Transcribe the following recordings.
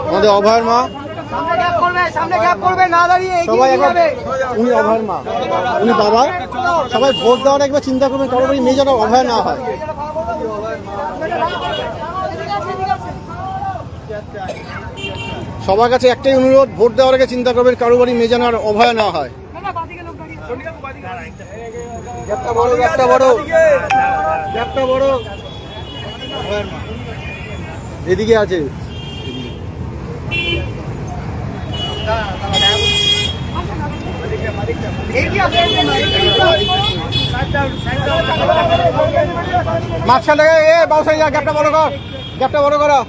আমাদের অভয়ের মা সবাই উনি অভয়ের মা, উনি বাবা, সবাই ভোট দেওয়ার একবার চিন্তা করবেন কারো বাড়ি মেয়ে যেন অভয় না হয়। সবার কাছে একটাই অনুরোধ, ভোট দেওয়ার আগে চিন্তা করবেন কারো বাড়ি মেয়ে যেন অভয় না হয়। এদিকে আছে মাঝখানে বাউসাই গ্যাপটা বড় কর, গ্যাপটা বড় করো,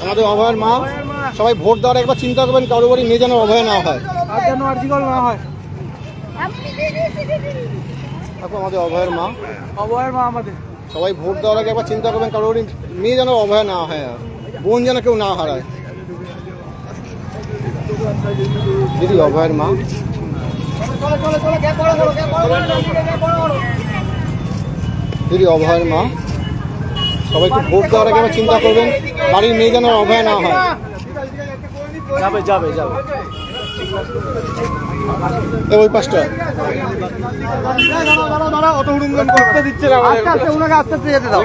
আমাদের অভয়ের মা সবাই ভোট দেওয়ার একবার চিন্তা করবেন কারো বাড়ি মেয়ে যেন অভয় না হয়, যেন আর্জিকল না হয়। আমাদের অভয়ের মা আমাদের সবাই ভোট দেওয়ার আগে একবার চিন্তা করবেন কারো বাড়ি মেয়ে যেন অভয় না হয়, বোন যেন কেউ না হারায়। দিদি অভয়ের মা, দিদি অভয়ের মা সবাই একটু ভোট দেওয়ার আগে চিন্তা করবেন বাড়ির মেয়ে যেন অভয় না হয়। যাবে যাবে যাবে ওই পাঁচটা অত হুড়ুম করতে দিচ্ছে না, আস্তে আস্তে যেতে দাও।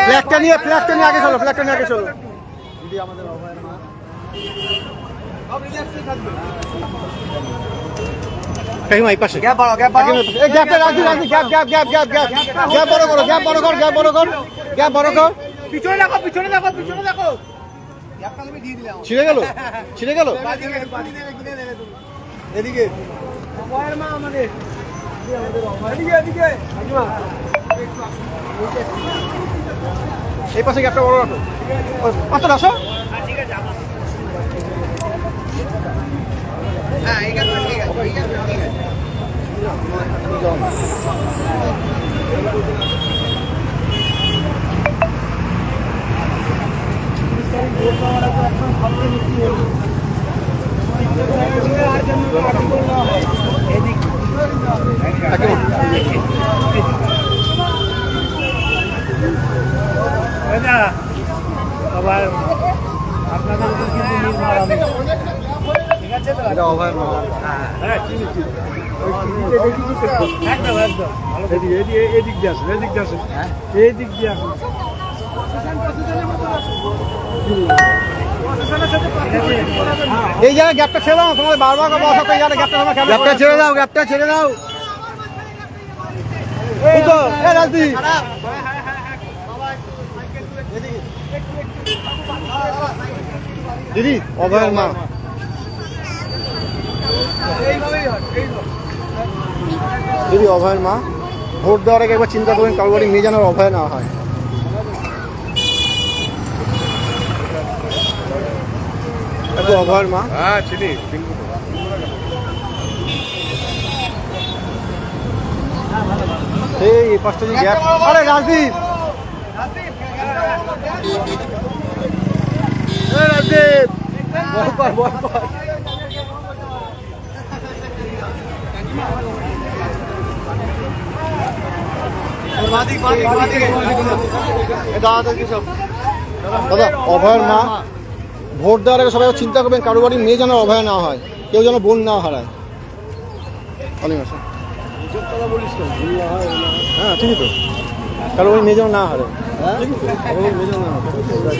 ফ্ল্যাগটা নিয়ে আগে চলো, ফ্ল্যাগটা নিয়ে আগে চলো। দিদি আমাদের অভয়ের মা এই পাশে গ্যাপ বড় গ্যাপ বড় এই গ্যাপটা রাখি রাখি gap gap gap gap gap gap বড় করো, গ্যাপ বড় কর, গ্যাপ বড় কর, গ্যাপ বড় কর। পিছনে দেখো, পিছনে দেখো, পিছনে দেখো। গ্যাপটা আমি দিয়ে দিলাম, ছিড়ে গেল, ছিড়ে গেল। এদিকে অভয়ের মা আমাদের, এদিকে এদিকে এই পাশে গ্যাপটা বড় রাখো। পাঁচটা আসো। ঠিক আছে, হ্যাঁ এই গ্যাপটা ঠিক আছে, এই গ্যাপটা ঠিক আছে। এই জায়গায় গ্যাপটা ছেড়ে দাও, তোমাদের বারবার বসাতে এই জায়গায় গ্যাপটা ছেড়ে দাও, গ্যাপটা ছেড়ে দাও। এই তো রাজদি দিদি অভয়ের মা, দিদি অভয়ের মা ভোট দেওয়ার আগে একবার চিন্তা করবেন কারো বাড়ি মেয়ে যেন অভয় না হয়। অভয়ের মা, হ্যাঁ চিনি। এই পাঁচটা গ্যাপ, আরে রাজদীপ রাজদীপ বল কর, বল কর। দাদা অভয়ের মা ভোট দেওয়ার আগে সবাই চিন্তা করবেন কারো বাড়ির মেয়ে যেন অভয় না হয়, কেউ যেন বোন না হারায়। হ্যাঁ ঠিকই তো, কারো বাড়ির মেয়ে যেন না হারায়,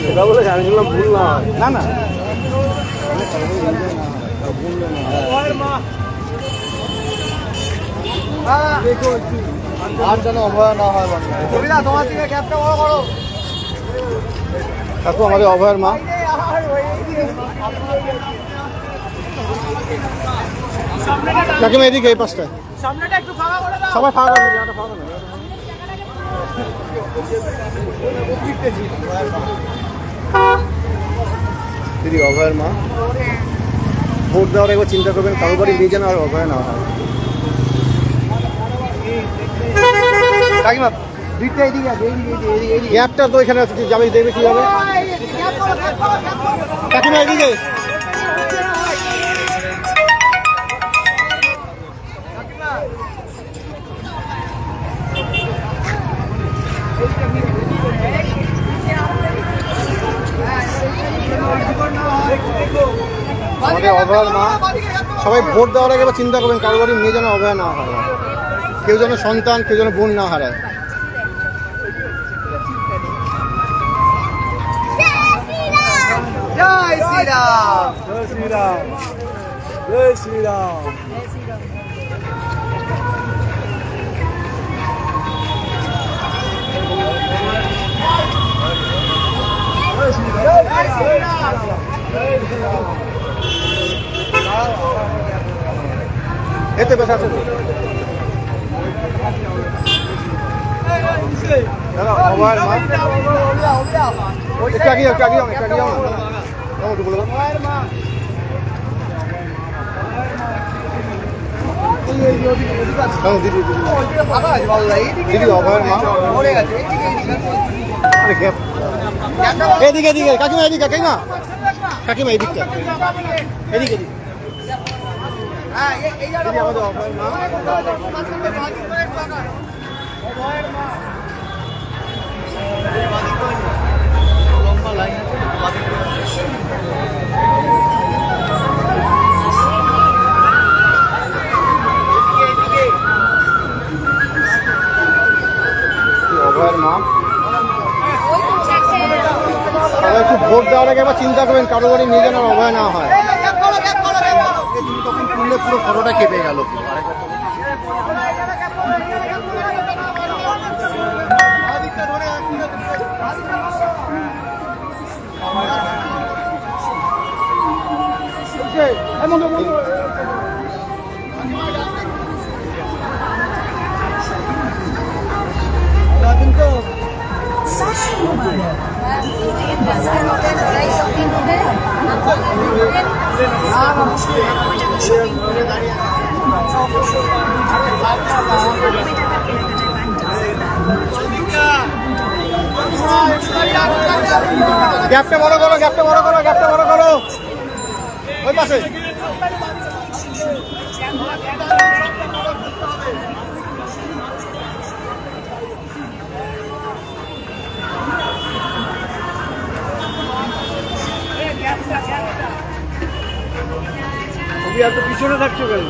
সেটা বলে জানিলাম ভুল না হয়। না না আর যেন অভয় না হয়। তোমার থেকে ক্যাপটা বড় করো। কাকু আমাদের অভয়ের মা, কাকিমা এদিকে এই পাশটায় সবাই ফাঁকা করে দিদি অভয়ের মা ভোট দেওয়ার একবার চিন্তা করবেন কারো বাড়ি নিয়ে যেন আর অভয় না হয়। কাকিমা দুইটা এদিকে আছে, গ্যাপটা তো এখানে আছে, যাবে দেখবে কি হবে। কাকিমা এদিকে আমাদের অভয়ার মা, সবাই ভোট দেওয়ার আগে চিন্তা করবেন কারো বাড়ির মেয়ে যেন অভয়া না হয়, কেউ যেন সন্তান, কেউ যেন বোন না হারায়। জয় শ্রীরাম, জয় শ্রীরাম, জয় শ্রীরাম। এতে বেশ আছে অভয়ার মা, একটু আগিয়ে একটু আগিয়ে একটু আগিয়ে দিদি অভয়ার মা। এদিকে এদিকে কাকিমা, এদিকে কাকিমা, কাকিমা এদিকটা, এদিকে এদিকে আমাদের অভয়ার মা। লম্বা লাইন আছে, অভয়ার মা। সবাই একটু ভোট দেওয়ার আগে এবার চিন্তা করবেন কারো বাড়ি নিয়ে যেন অভয় না হয়। তখন তুললে পুরো ফটোটা কেঁপে গেল। গ্যাপটা বড় করো, গ্যাপটা বড় করো, গ্যাপটা বড় করো, ওই পাশে। তুমি এত পিছনে থাকছো কেন?